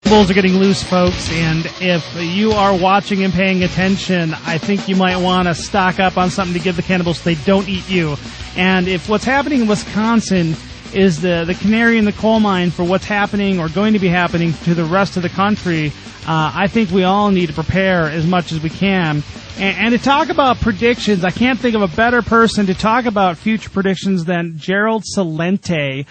Bulls are getting loose, folks, and if you are watching and paying attention, I think you might want to stock up on something to give the cannibals so they don't eat you. And if what's happening in Wisconsin is the canary in the coal mine for what's happening or going to be happening to the rest of the country, I think we all need to prepare as much as we can. And to talk about predictions, I can't think of a better person to talk about future predictions than Gerald Celente.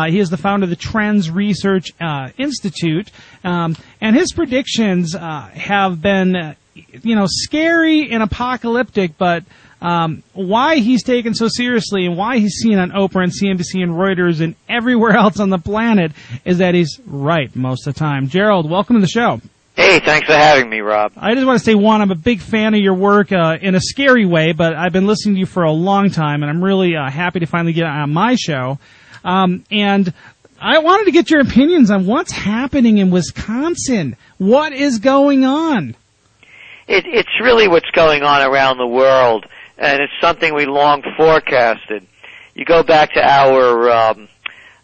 He is the founder of the Trends Research Institute. And his predictions have been, scary and apocalyptic, but why he's taken so seriously and why he's seen on Oprah and CNBC and Reuters and everywhere else on the planet is that he's right most of the time. Gerald, welcome to the show. Hey, thanks for having me, Rob. I just want to say, one, I'm a big fan of your work in a scary way, but I've been listening to you for a long time, and I'm really happy to finally get on my show. And I wanted to get your opinions on what's happening in Wisconsin. What is going on? It's really what's going on around the world, and it's something we long forecasted. You go back to our,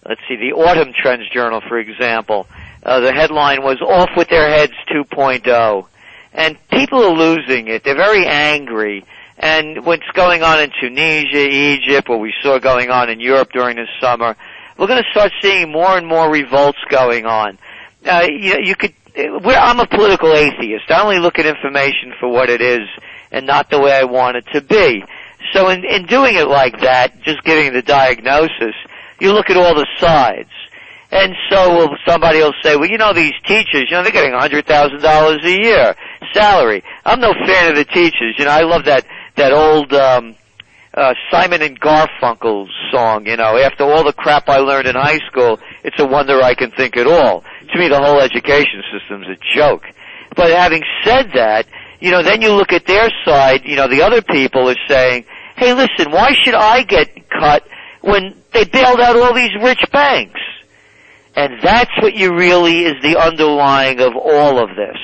the Autumn Trends Journal, for example. The headline was Off with Their Heads 2.0. And people are losing it. They're very angry. And what's going on in Tunisia, Egypt, what we saw going on in Europe during the summer, we're going to start seeing more and more revolts going on. I'm a political atheist. I only look at information for what it is and not the way I want it to be. So in doing it like that, just giving the diagnosis, you look at all the sides. And so somebody will say, well, these teachers, they're getting $100,000 a year salary. I'm no fan of the teachers. I love that old Simon and Garfunkel song, after all the crap I learned in high school, it's a wonder I can think at all. To me, the whole education system's a joke. But having said that, then you look at their side, the other people are saying, hey, listen, why should I get cut when they bailed out all these rich banks? And that's what really is the underlying of all of this.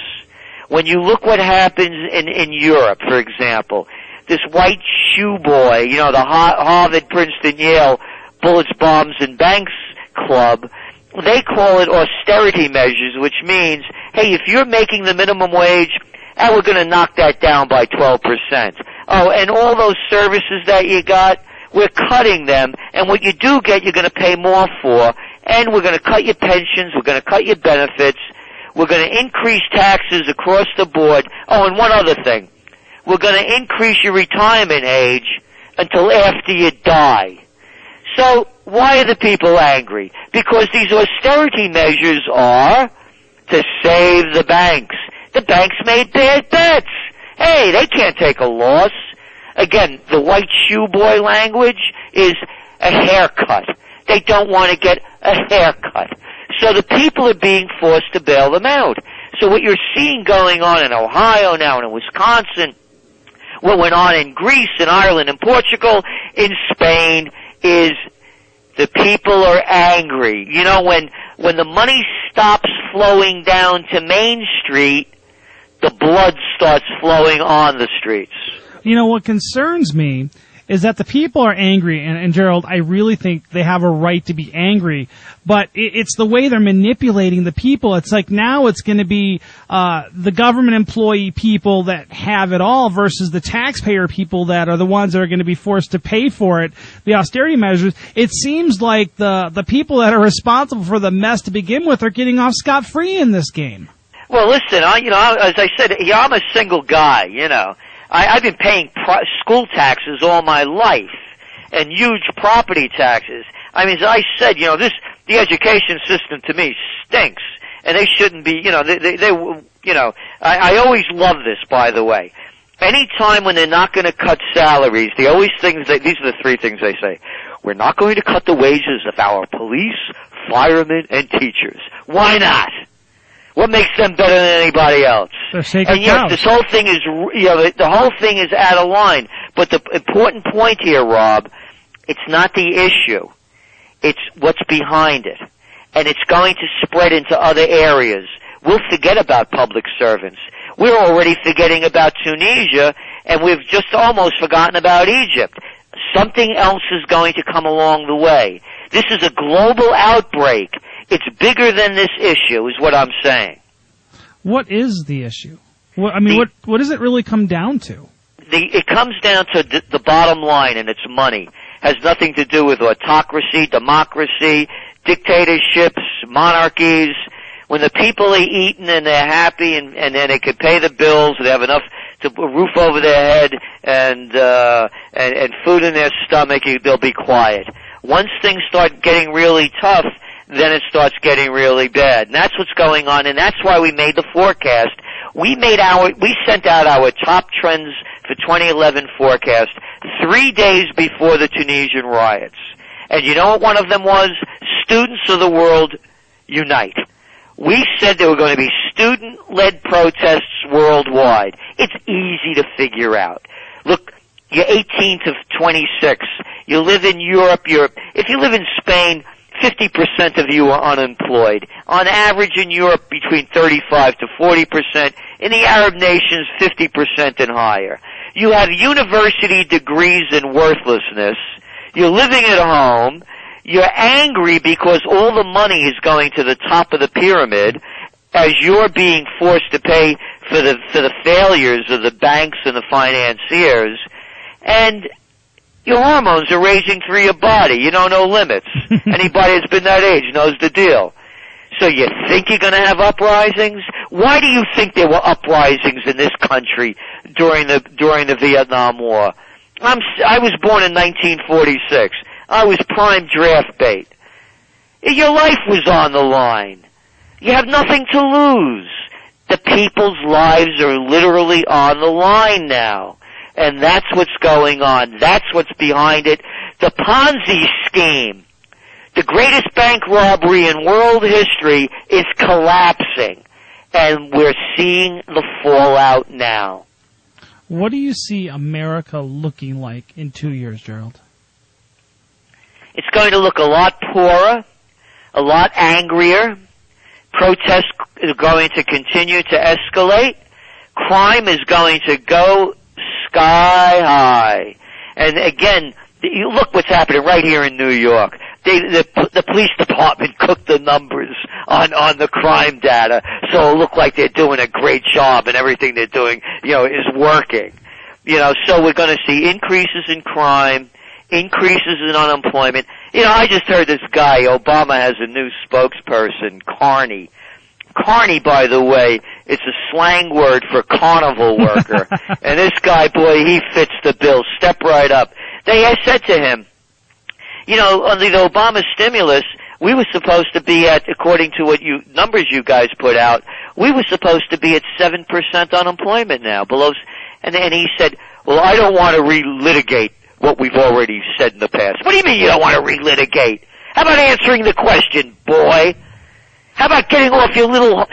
When you look what happens in Europe, for example, this white shoe boy, the Harvard, Princeton, Yale, Bullets, Bombs, and Banks Club, they call it austerity measures, which means, hey, if you're making the minimum wage, we're going to knock that down by 12%. Oh, and all those services that you got, we're cutting them, and what you do get, you're going to pay more for. And we're going to cut your pensions, we're going to cut your benefits, we're going to increase taxes across the board. Oh, and one other thing. We're going to increase your retirement age until after you die. So, why are the people angry? Because these austerity measures are to save the banks. The banks made bad bets. Hey, they can't take a loss. Again, the white shoe boy language is a haircut. They don't want to get a haircut. So the people are being forced to bail them out. So what you're seeing going on in Ohio now and in Wisconsin, what went on in Greece and Ireland and Portugal, in Spain, is the people are angry. When the money stops flowing down to Main Street, the blood starts flowing on the streets. What concerns me is that the people are angry, and Gerald, I really think they have a right to be angry, but it's the way they're manipulating the people. It's like now it's going to be the government employee people that have it all versus the taxpayer people that are the ones that are going to be forced to pay for it, the austerity measures. It seems like the people that are responsible for the mess to begin with are getting off scot-free in this game. Well, listen, as I said, I'm a single guy, I've been paying school taxes all my life and huge property taxes. I mean, as I said, the education system to me stinks, and they shouldn't be, I always love this, by the way. Any time when they're not going to cut salaries, these are the three things they say. We're not going to cut the wages of our police, firemen, and teachers. Why not? What makes them better than anybody else? And yes, this whole thing is, the whole thing is out of line. But the important point here, Rob, it's not the issue. It's what's behind it. And it's going to spread into other areas. We'll forget about public servants. We're already forgetting about Tunisia, and we've just almost forgotten about Egypt. Something else is going to come along the way. This is a global outbreak. It's bigger than this issue, is what I'm saying. What is the issue? What does it really come down to? It comes down to the bottom line, and it's money. Has nothing to do with autocracy, democracy, dictatorships, monarchies. When the people are eating and they're happy and then they can pay the bills, they have enough to a roof over their head and food in their stomach, they'll be quiet. Once things start getting really tough, then it starts getting really bad. And that's what's going on, and that's why we made the forecast. We sent out our top trends for 2011 forecast 3 days before the Tunisian riots. And you know what one of them was? Students of the world unite. We said there were going to be student-led protests worldwide. It's easy to figure out. Look, you're 18 to 26. You live in Europe. If you live in Spain, 50% of you are unemployed. On average in Europe, between 35 to 40%. In the Arab nations, 50% and higher. You have university degrees in worthlessness. You're living at home. You're angry because all the money is going to the top of the pyramid as you're being forced to pay for the failures of the banks and the financiers. And your hormones are raging through your body. You know, no limits. Anybody that's been that age knows the deal. So you think you're going to have uprisings? Why do you think there were uprisings in this country during the Vietnam War? I was born in 1946. I was prime draft bait. Your life was on the line. You have nothing to lose. The people's lives are literally on the line now. And that's what's going on. That's what's behind it. The Ponzi scheme, the greatest bank robbery in world history, is collapsing. And we're seeing the fallout now. What do you see America looking like in 2 years, Gerald? It's going to look a lot poorer, a lot angrier. Protests are going to continue to escalate. Crime is going to go sky high. And again, you look what's happening right here in New York. The police department cooked the numbers on the crime data, so it'll look like they're doing a great job and everything they're doing, is working. So we're going to see increases in crime, increases in unemployment. I just heard this guy, Obama has a new spokesperson, Carney. Carney, by the way, it's a slang word for carnival worker. And this guy, boy, he fits the bill. Step right up. I said to him, under the Obama stimulus, we were supposed to be at, according to what numbers you guys put out, we were supposed to be at 7% unemployment now, and he said, well, I don't want to relitigate what we've already said in the past. What do you mean you don't want to relitigate? How about answering the question, boy? How about getting off your little,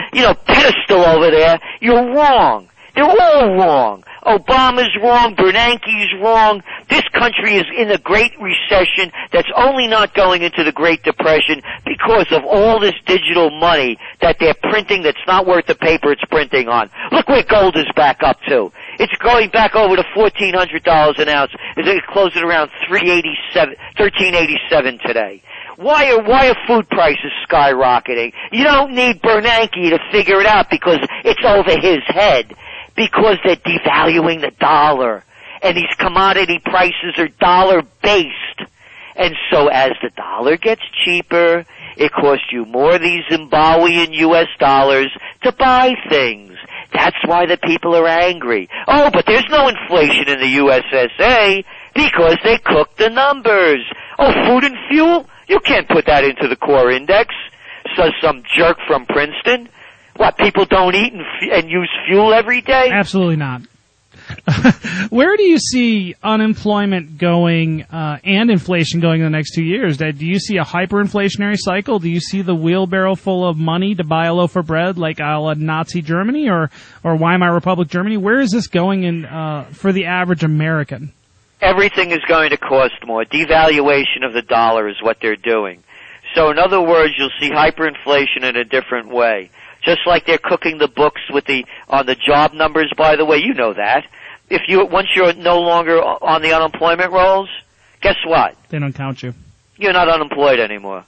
pedestal over there? You're wrong. They're all wrong. Obama's wrong. Bernanke's wrong. This country is in a great recession that's only not going into the Great Depression because of all this digital money that they're printing that's not worth the paper it's printing on. Look where gold is back up to. It's going back over to $1,400 an ounce. It's closing around $13.87 today. Why are food prices skyrocketing? You don't need Bernanke to figure it out because it's over his head. Because they're devaluing the dollar. And these commodity prices are dollar-based. And so as the dollar gets cheaper, it costs you more of these Zimbabwean U.S. dollars to buy things. That's why the people are angry. Oh, but there's no inflation in the USSA because they cooked the numbers. Oh, food and fuel? You can't put that into the core index, says some jerk from Princeton. What, people don't eat and use fuel every day? Absolutely not. Where do you see unemployment going and inflation going in the next 2 years? Do you see a hyperinflationary cycle? Do you see the wheelbarrow full of money to buy a loaf of bread like a la Nazi Germany or Weimar Republic Germany? Where is this going for the average American? Everything is going to cost more. Devaluation of the dollar is what they're doing. So in other words, you'll see hyperinflation in a different way. Just like they're cooking the books on the job numbers, by the way, you know that. Once you're no longer on the unemployment rolls, guess what? They don't count you. You're not unemployed anymore.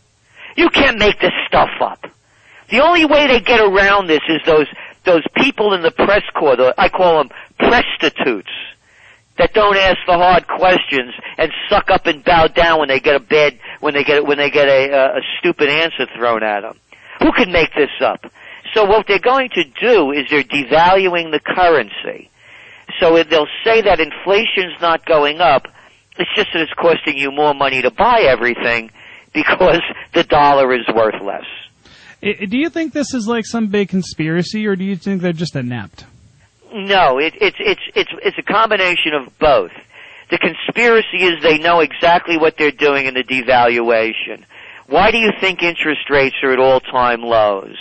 You can't make this stuff up. The only way they get around this is those people in the press corps, I call them prostitutes, that don't ask the hard questions and suck up and bow down when they get a stupid answer thrown at them. Who can make this up? So what they're going to do is they're devaluing the currency. So they'll say that inflation's not going up. It's just that it's costing you more money to buy everything because the dollar is worth less. Do you think this is like some big conspiracy, or do you think they're just inept? No, it's a combination of both. The conspiracy is they know exactly what they're doing in the devaluation. Why do you think interest rates are at all-time lows?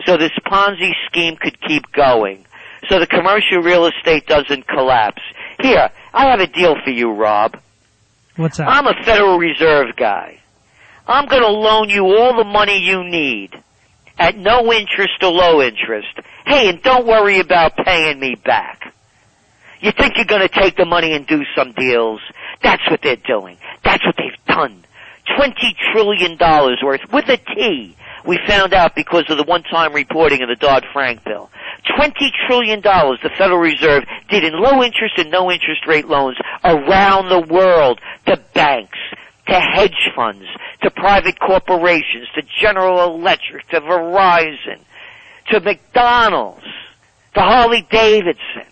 So this Ponzi scheme could keep going. So the commercial real estate doesn't collapse. Here, I have a deal for you, Rob. What's that? I'm a Federal Reserve guy. I'm going to loan you all the money you need at no interest or low interest. Hey, and don't worry about paying me back. You think you're going to take the money and do some deals? That's what they're doing. That's what they've done. $20 trillion worth, with a T, we found out because of the one-time reporting of the Dodd-Frank bill. $20 trillion the Federal Reserve did in low-interest and no-interest rate loans around the world to banks, to hedge funds, to private corporations, to General Electric, to Verizon, to McDonald's, to Harley-Davidson,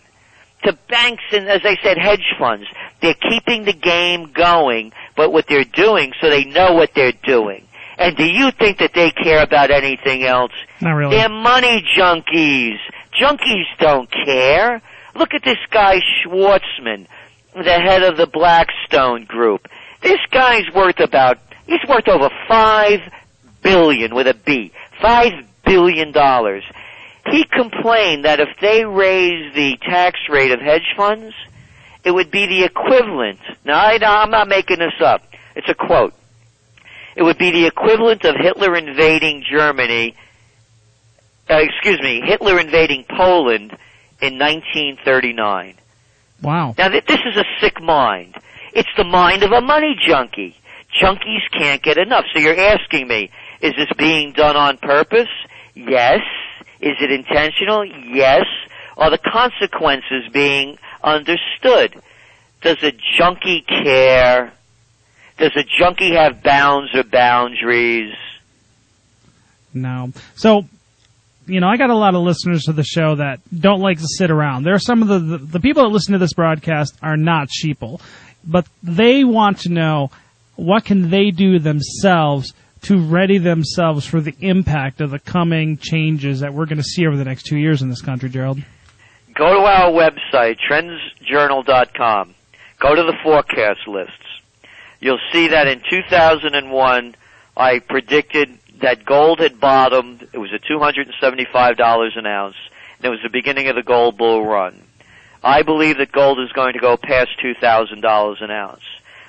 to banks and, as I said, hedge funds. They're keeping the game going, but what they're doing, so they know what they're doing. And do you think that they care about anything else? Not really. They're money junkies. Junkies don't care. Look at this guy Schwartzman, the head of the Blackstone Group. This guy's he's worth over $5 billion with a B. $5 billion. He complained that if they raise the tax rate of hedge funds, it would be the equivalent. Now, I'm not making this up. It's a quote. It would be the equivalent of Hitler invading Hitler invading Poland in 1939. Wow. Now, this is a sick mind. It's the mind of a money junkie. Junkies can't get enough. So you're asking me, is this being done on purpose? Yes. Is it intentional? Yes. Are the consequences being understood? Does a junkie care? Does a junkie have bounds or boundaries? No. So, I got a lot of listeners to the show that don't like to sit around. There are some of the people that listen to this broadcast are not sheeple, but they want to know what can they do themselves to ready themselves for the impact of the coming changes that we're going to see over the next 2 years in this country, Gerald. Go to our website, trendsjournal.com. Go to the forecast lists. You'll see that in 2001, I predicted that gold had bottomed. It was at $275 an ounce, and it was the beginning of the gold bull run. I believe that gold is going to go past $2,000 an ounce.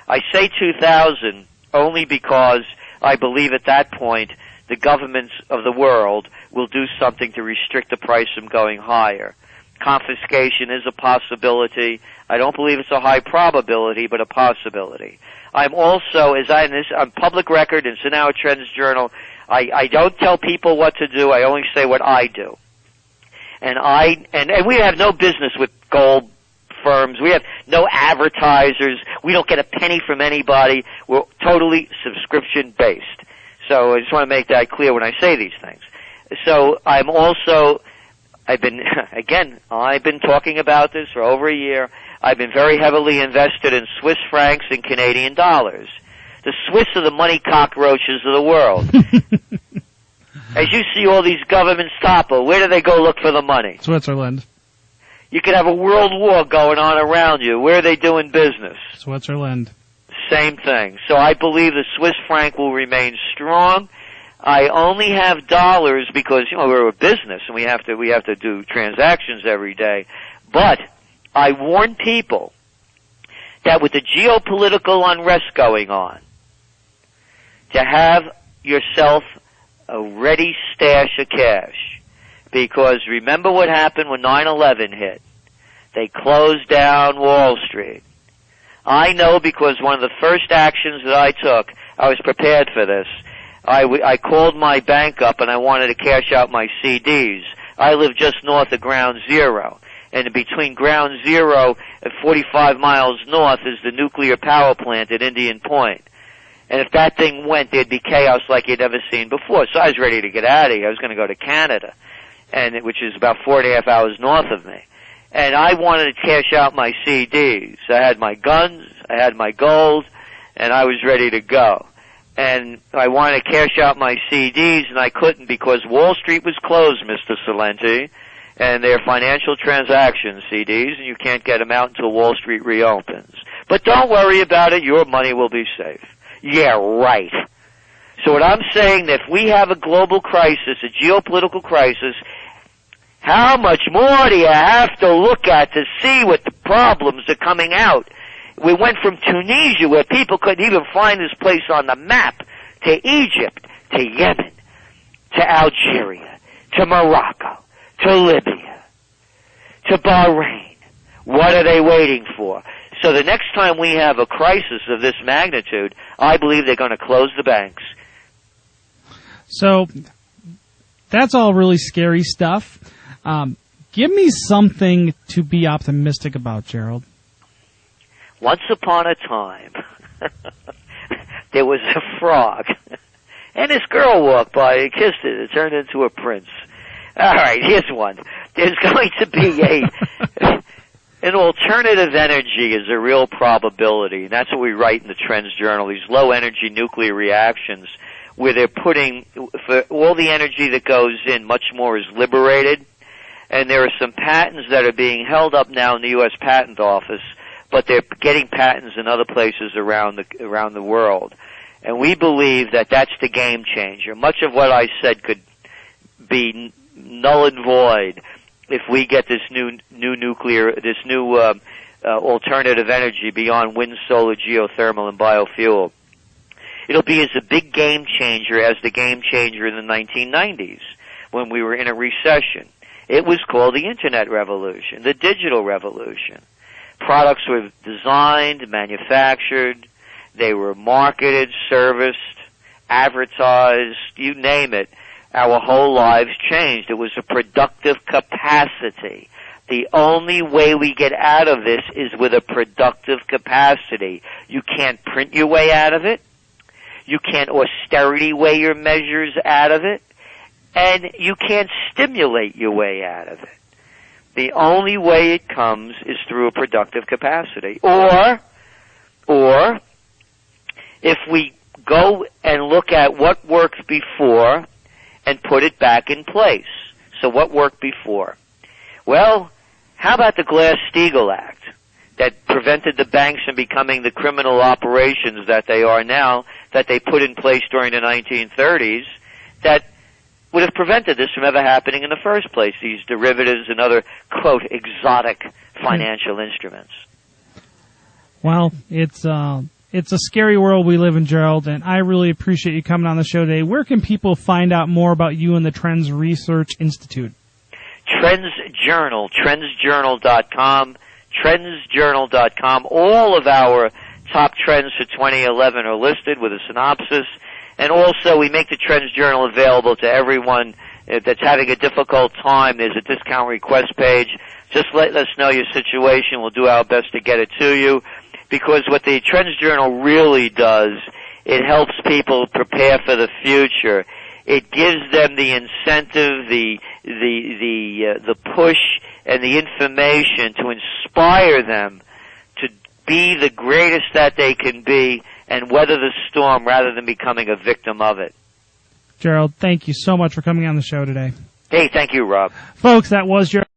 I say 2,000 only because I believe at that point the governments of the world will do something to restrict the price from going higher. Confiscation is a possibility. I don't believe it's a high probability, but a possibility. I'm also, on public record, it's in our Trends Journal, I don't tell people what to do, I only say what I do. And we have no business with gold firms. We have no advertisers. We don't get a penny from anybody. We're totally subscription-based. So I just want to make that clear when I say these things. So I've been talking about this for over a year. I've been very heavily invested in Swiss francs and Canadian dollars. The Swiss are the money cockroaches of the world. As you see all these governments topple, where do they go look for the money? Switzerland. You could have a world war going on around you. Where are they doing business? Switzerland. Same thing. So I believe the Swiss franc will remain strong. I only have dollars because, we're a business and we have to do transactions every day. But I warn people that with the geopolitical unrest going on, to have yourself a ready stash of cash. Because remember what happened when 9/11 hit. They closed down Wall Street. I know because one of the first actions that I took, I was prepared for this. I called my bank up and I wanted to cash out my CDs. I live just north of Ground Zero. And between Ground Zero and 45 miles north is the nuclear power plant at Indian Point. And if that thing went, there'd be chaos like you'd never seen before. So I was ready to get out of here. I was going to go to Canada, which is about 4.5 hours north of me. And I wanted to cash out my CDs. I had my guns, I had my gold, and I was ready to go. And I wanted to cash out my CDs, and I couldn't because Wall Street was closed, Mr. Celente, and they're financial transaction CDs, and you can't get them out until Wall Street reopens. But don't worry about it. Your money will be safe. Yeah, right. So what I'm saying, if we have a global crisis, a geopolitical crisis, how much more do you have to look at to see what the problems are coming out? We went from Tunisia, where people couldn't even find this place on the map, to Egypt, to Yemen, to Algeria, to Morocco, to Libya, to Bahrain. What are they waiting for? So the next time we have a crisis of this magnitude, I believe they're going to close the banks. So that's all really scary stuff. Give me something to be optimistic about, Gerald. Once upon a time, there was a frog, and this girl walked by and kissed it. It turned into a prince. All right, here's one. There's going to be an alternative energy is a real probability, and that's what we write in the Trends Journal, these low-energy nuclear reactions, where they're putting, for all the energy that goes in, much more is liberated, and there are some patents that are being held up now in the U.S. Patent Office, but they're getting patents in other places around the world. And we believe that that's the game changer. Much of what I said could be null and void if we get this new alternative energy beyond wind, solar, geothermal, and biofuel. It'll be as a big game changer as the game changer in the 1990s when we were in a recession. It was called the Internet Revolution, the digital revolution. Products were designed, manufactured, they were marketed, serviced, advertised, you name it. Our whole lives changed. It was a productive capacity. The only way we get out of this is with a productive capacity. You can't print your way out of it. You can't austerity weigh your measures out of it. And you can't stimulate your way out of it. The only way it comes is through a productive capacity. Or if we go and look at what worked before and put it back in place. So what worked before? Well, how about the Glass-Steagall Act that prevented the banks from becoming the criminal operations that they are now, that they put in place during the 1930s, that would have prevented this from ever happening in the first place, these derivatives and other, quote, exotic financial instruments. Well, it's a scary world we live in, Gerald, and I really appreciate you coming on the show today. Where can people find out more about you and the Trends Research Institute? Trends Journal, trendsjournal.com, trendsjournal.com. All of our top trends for 2011 are listed with a synopsis. And also, we make the Trends Journal available to everyone that's having a difficult time. There's a discount request page. Just let us know your situation. We'll do our best to get it to you. Because what the Trends Journal really does, it helps people prepare for the future. It gives them the incentive, the push, and the information to inspire them to be the greatest that they can be and weather the storm rather than becoming a victim of it. Gerald, thank you so much for coming on the show today. Hey, thank you, Rob. Folks, that was Gerald.